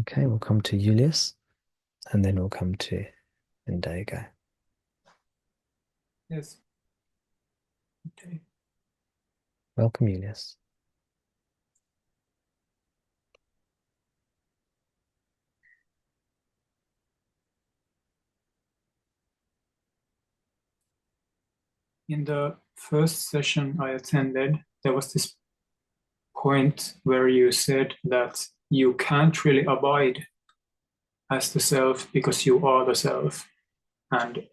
Okay, we'll come to Julius, and then we'll come to Indigo. Yes. Okay. Welcome, Julius. In the first session I attended, there was this point where you said that you can't really abide as the self because you are the self, and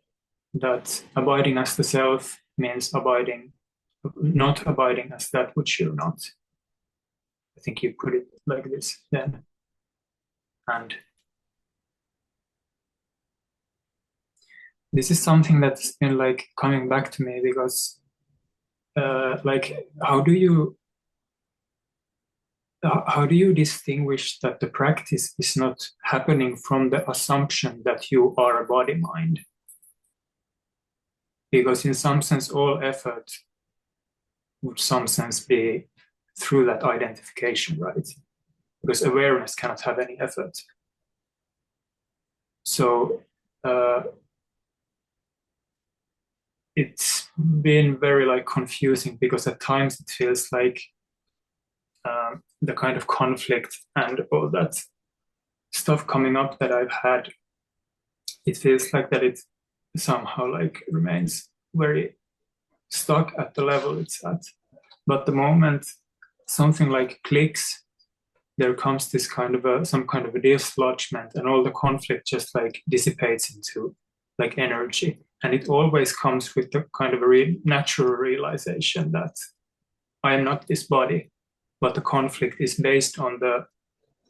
that abiding as the self means not abiding as that which you're not. I think you put it like this then. And this is something that's been like coming back to me because like how do you distinguish that the practice is not happening from the assumption that you are a body mind? Because in some sense all effort would some sense be through that identification, right? Because awareness cannot have any effort. So it's been very like confusing because at times it feels like the kind of conflict and all that stuff coming up that I've had, it feels like that it somehow like remains very stuck at the level it's at. But the moment something like clicks, there comes this kind of some kind of a dislodgement, and all the conflict just like dissipates into like energy. And it always comes with the kind of a natural realization that I am not this body, but the conflict is based on the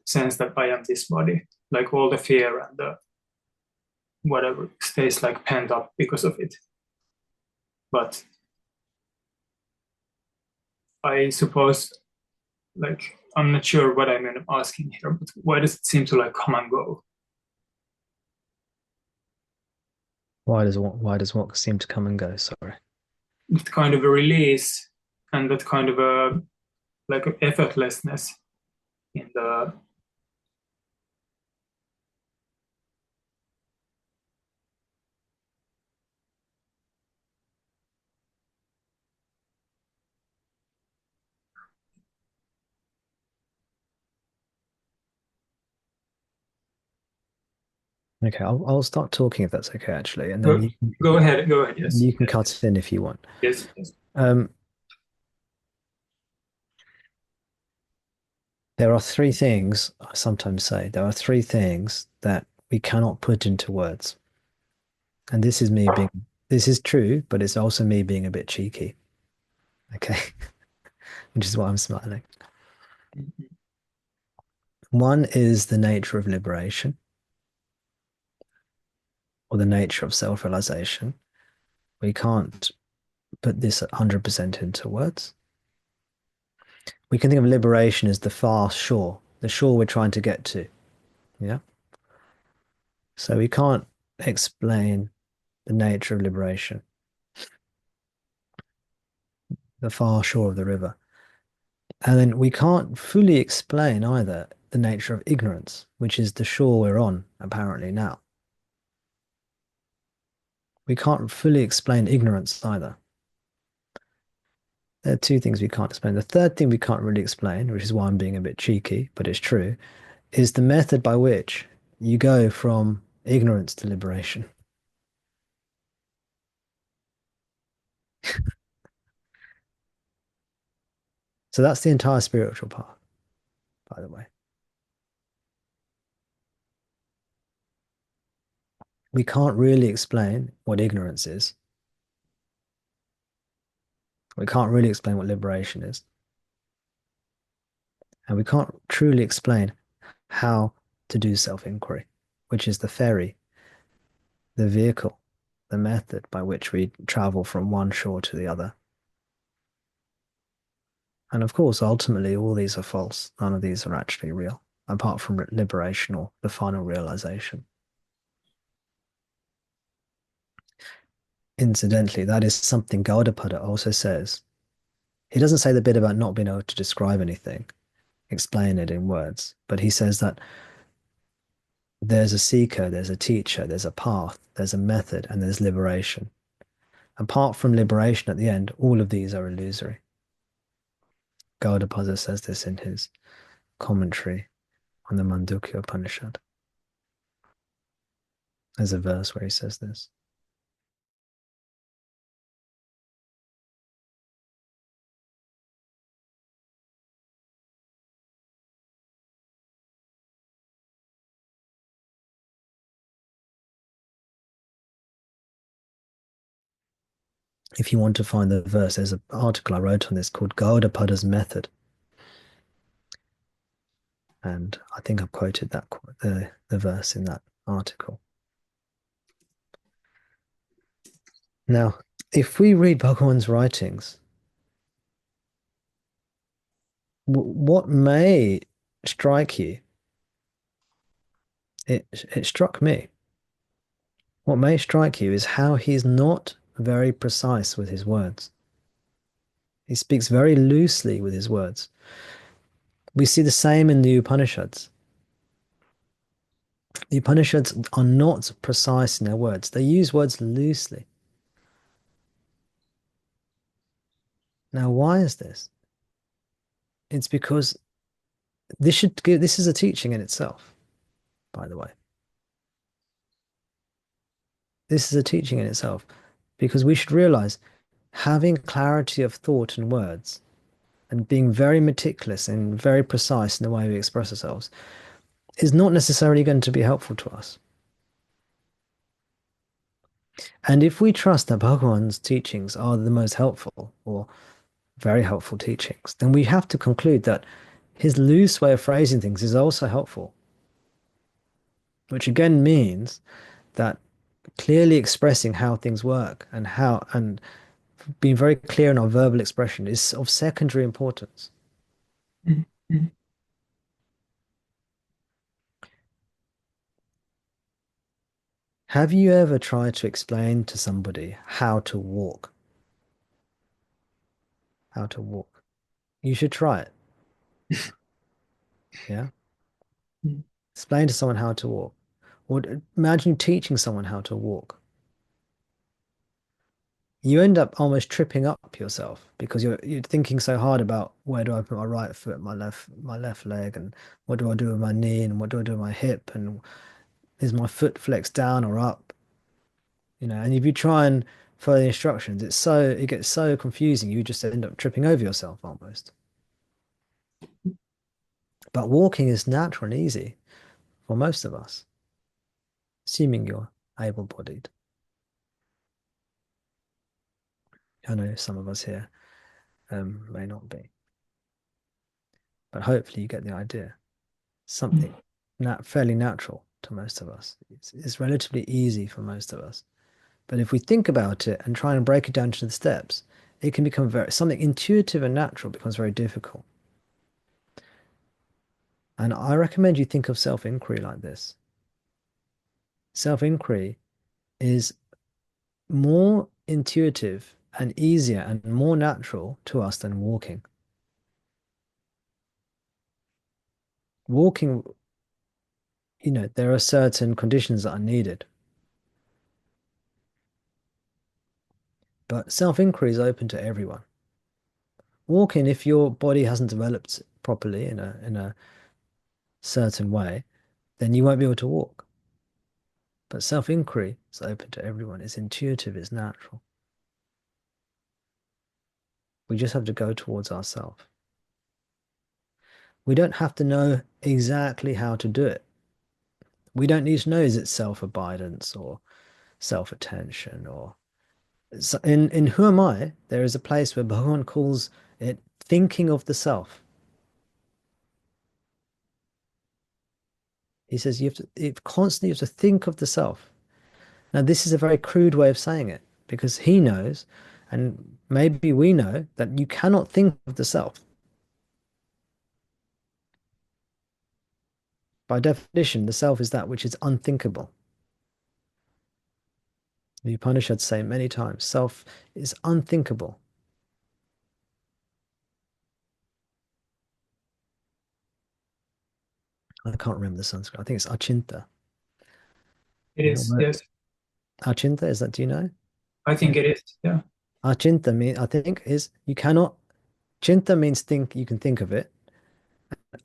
sense that I am this body. Like all the fear and the whatever stays like pent up because of it. But I suppose, like, I'm not sure what I'm asking here, but why does it seem to like come and go? Why does what seem to come and go? Sorry. That kind of a release and that kind of a like effortlessness in the Okay, I'll start talking if that's okay, actually, and then go, go ahead, yes, you can cut in if you want. yes, yes. Um, there are three things I sometimes say. There are three things that we cannot put into words, and this is true, but it's also me being a bit cheeky. Okay, which is why I'm smiling. One is the nature of liberation, or the nature of self-realization. We can't put this 100% into words. We can think of liberation as the far shore, the shore we're trying to get to. Yeah. So we can't explain the nature of liberation, the far shore of the river. And then we can't fully explain either the nature of ignorance, which is the shore we're on apparently now. We can't fully explain ignorance either. There are two things we can't explain. The third thing we can't really explain, which is why I'm being a bit cheeky, but it's true, is the method by which you go from ignorance to liberation. So that's the entire spiritual path, by the way. We can't really explain what ignorance is. We can't really explain what liberation is. And we can't truly explain how to do self-inquiry, which is the ferry, the vehicle, the method by which we travel from one shore to the other. And of course, ultimately, all these are false. None of these are actually real, apart from liberation or the final realization. Incidentally, that is something Gaudapada also says. He doesn't say the bit about not being able to describe anything, explain it in words, but he says that There's a seeker, there's a teacher, there's a path, there's a method, and there's liberation. Apart from liberation at the end, all of these are illusory. Gaudapada says this in his commentary on the Mandukya Upanishad. There's a verse where he says this. If you want to find the verse, there's an article I wrote on this called Gaudapada's Method. And I think I've quoted the verse in that article. Now, if we read Bhagawan's writings, what may strike you, it struck me. What may strike you is how he's not very precise with his words. He speaks very loosely with his words. We see the same in the Upanishads. The Upanishads are not precise in their words. They use words loosely. Now, why is this? It's because this is a teaching in itself, by the way. This is a teaching in itself because we should realize having clarity of thought and words and being very meticulous and very precise in the way we express ourselves is not necessarily going to be helpful to us. And if we trust that Bhagavan's teachings are the most helpful or very helpful teachings, then we have to conclude that his loose way of phrasing things is also helpful, which again means that clearly expressing how things work and being very clear in our verbal expression is of secondary importance. Mm-hmm. Have you ever tried to explain to somebody how to walk? How to walk? You should try it. Yeah. Explain to someone how to walk. Or imagine teaching someone how to walk. You end up almost tripping up yourself because you're thinking so hard about where do I put my right foot, my left leg, and what do I do with my knee, and what do I do with my hip, and is my foot flexed down or up? And if you try and follow the instructions, it gets so confusing. You just end up tripping over yourself almost. But walking is natural and easy for most of us, assuming you're able-bodied. I know some of us here may not be, but hopefully you get the idea. Something fairly natural to most of us. It's relatively easy for most of us. But if we think about it and try and break it down to the steps, it can become something intuitive and natural becomes very difficult. And I recommend you think of self-inquiry like this. Self-inquiry is more intuitive and easier and more natural to us than walking. Walking, there are certain conditions that are needed. But self-inquiry is open to everyone. Walking, if your body hasn't developed properly in a certain way, then you won't be able to walk. But self-inquiry is open to everyone. It's intuitive, it's natural. We just have to go towards ourselves. We don't have to know exactly how to do it. We don't need to know is it self-abidance or self-attention or in Who Am I, there is a place where Bhagavan calls it thinking of the self. He says constantly you have to think of the self. Now, this is a very crude way of saying it because he knows, and maybe we know, that you cannot think of the self. By definition, the self is that which is unthinkable. The Upanishads say many times, self is unthinkable. I can't remember the Sanskrit. I think it's achinta. It Yeah, is, yes. Achinta, is that, do you know? I think it is, yeah. Achinta mean I think is you cannot. Chinta means think, you can think of it.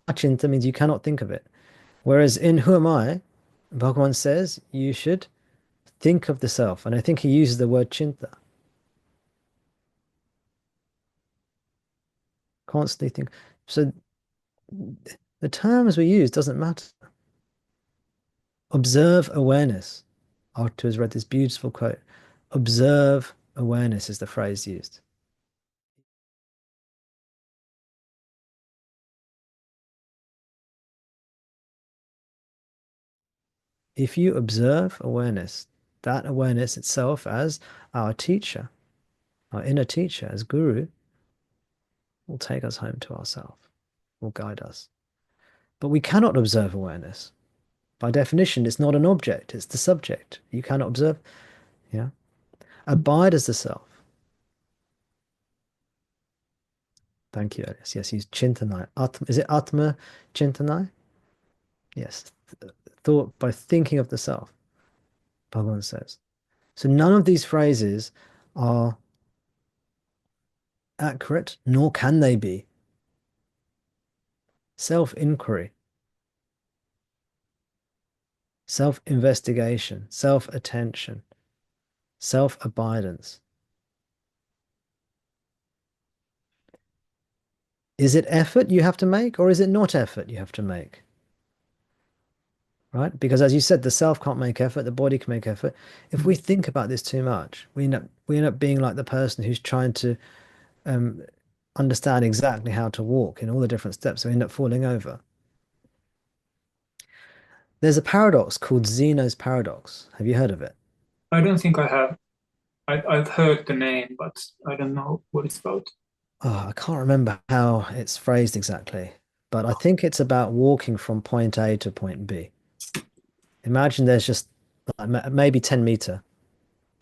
Achinta means you cannot think of it. Whereas in Who Am I, Bhagavan says you should think of the self. And I think he uses the word chinta. Constantly think. So the terms we use doesn't matter. Observe awareness. Arthur has read this beautiful quote. Observe awareness is the phrase used. If you observe awareness, that awareness itself as our teacher, our inner teacher, as guru, will take us home to ourself, will guide us. But we cannot observe awareness. By definition, it's not an object, it's the subject. You cannot observe. Yeah. Abide as the self. Thank you, Elias. Yes, use chintanai. Is it Atma chintanai? Yes. Thought by thinking of the self, Bhagavan says. So none of these phrases are accurate, nor can they be. Self-inquiry, self-investigation, self-attention, self-abidance. Is it effort you have to make, or is it not effort you have to make? Right? Because as you said, the self can't make effort, the body can make effort. If we think about this too much, we end up being like the person who's trying to um, understand exactly how to walk in all the different steps. We end up falling over. There's a paradox called Zeno's paradox. Have you heard of it? I don't think I have. I've heard the name, but I don't know what it's about. Oh, I can't remember how it's phrased exactly, but I think it's about walking from point A to point B. Imagine there's just like maybe 10-meter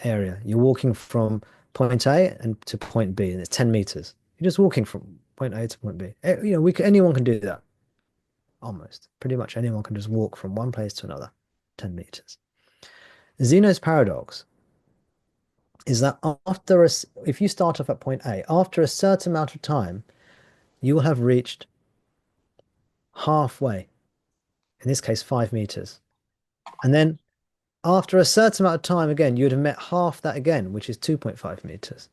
area. You're walking from point A and to point B, and it's 10 meters. You're just walking from point A to point B. Anyone can do that almost. Pretty much anyone can just walk from one place to another, 10 meters. Zeno's paradox is that if you start off at point A, after a certain amount of time, you will have reached halfway, in this case, 5 meters. And then after a certain amount of time, again, you would have met half that again, which is 2.5 meters.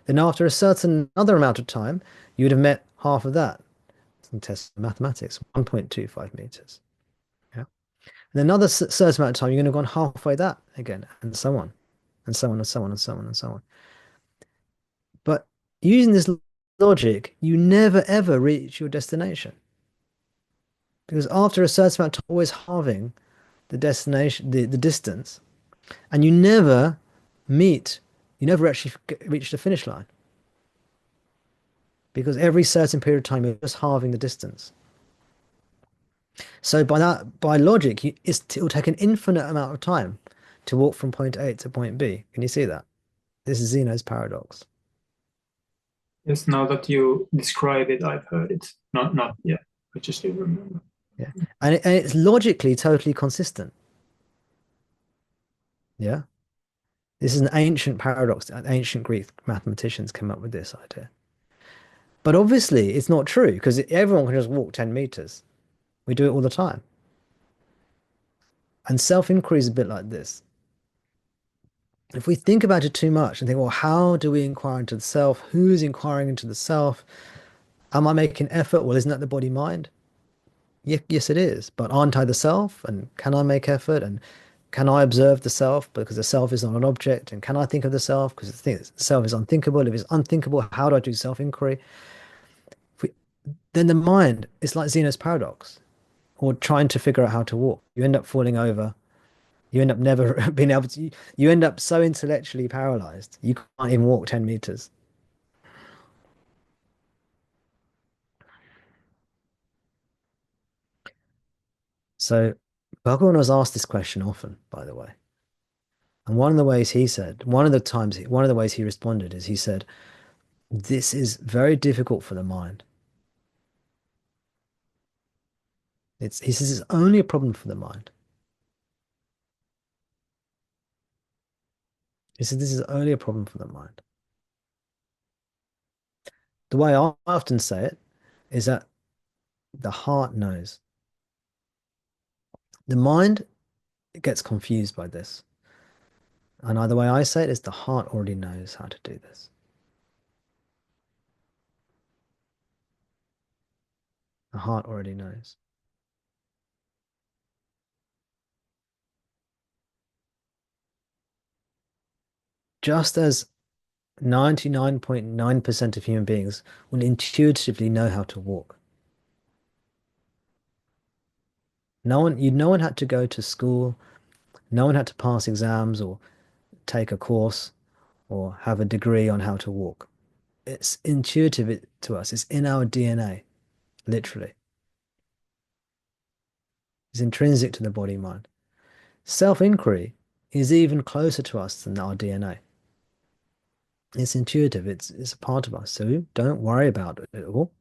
Then after a certain other amount of time, you would have met half of that. Some tests in mathematics, 1.25 meters. Yeah. And another certain amount of time, you're going to have gone halfway that again, and so on, and so on, and so on, and so on, and so on. But using this logic, you never ever reach your destination. Because after a certain amount of time, always halving the destination, the distance, and meet, you never actually reach the finish line. Because every certain period of time, you're just halving the distance. So by logic, it will take an infinite amount of time to walk from point A to point B. Can you see that? This is Zeno's paradox. Yes, now that you describe it, I've heard it. Not yet. I just didn't remember. Yeah. And it's logically totally consistent. Yeah. This is an ancient paradox. Ancient Greek mathematicians came up with this idea. But obviously, it's not true because everyone can just walk 10 meters. We do it all the time. And self-inquiry is a bit like this. If we think about it too much and think, well, how do we inquire into the self? Who's inquiring into the self? Am I making effort? Well, isn't that the body mind? Yes, it is. But aren't I the self? And can I make effort? And can I observe the self? Because the self is not an object. And can I think of the self? Because the self is unthinkable. If it's unthinkable, how do I do self-inquiry? Then the mind is like Zeno's paradox or trying to figure out how to walk. You end up falling over. You end up never being able to, you end up so intellectually paralyzed, you can't even walk 10 meters. So Bhagavan was asked this question often, by the way. And one of the ways he responded is he said, this is very difficult for the mind. He says it's only a problem for the mind. This is only a problem for the mind. The way I often say it is that the heart knows. The mind gets confused by this. And the way I say it is the heart already knows how to do this. The heart already knows. Just as 99.9% of human beings will intuitively know how to walk. No one had to go to school, no one had to pass exams or take a course or have a degree on how to walk. It's intuitive to us. It's in our DNA, literally. It's intrinsic to the body mind. Self-inquiry is even closer to us than our DNA. It's intuitive. It's a part of us. So don't worry about it at all.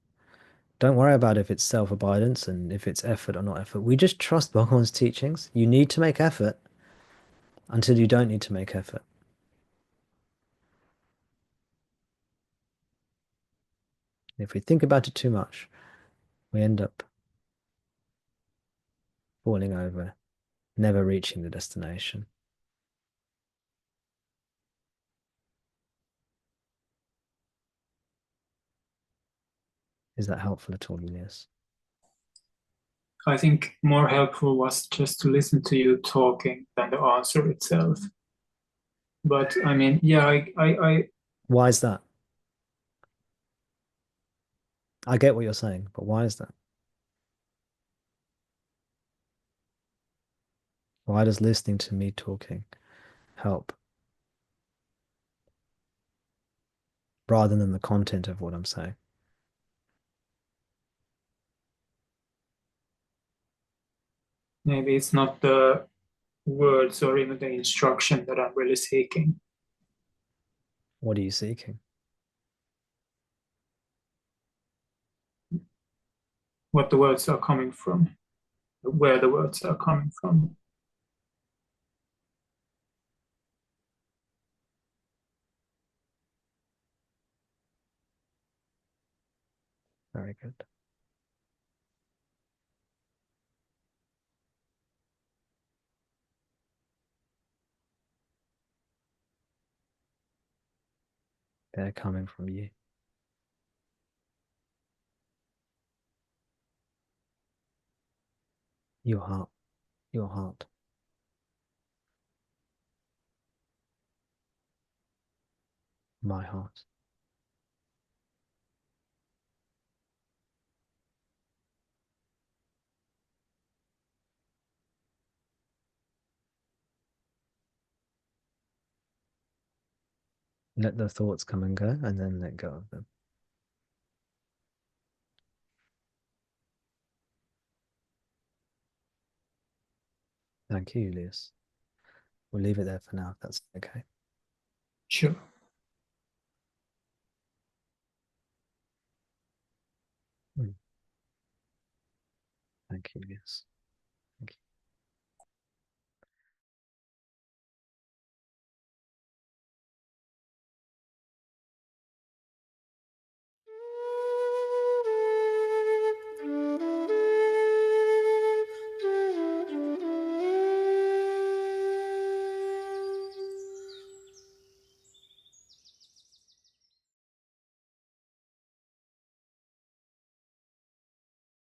Don't worry about if it's self-abidance and if it's effort or not effort. We just trust Bhagwan's teachings. You need to make effort until you don't need to make effort. If we think about it too much, we end up falling over, never reaching the destination. Is that helpful at all, Elias? I think more helpful was just to listen to you talking than the answer itself. But I mean, yeah, Why is that? I get what you're saying, but why is that? Why does listening to me talking help rather than the content of what I'm saying? maybe it's not the words or even the instruction that I'm really seeking. What are you seeking? What the words are coming from, where the words are coming from. Very good. They're coming from you. Your heart. Your heart. My heart. Let the thoughts come and go and then let go of them. Thank you, Julius. We'll leave it there for now if that's okay. Sure. Mm. Thank you, Julius.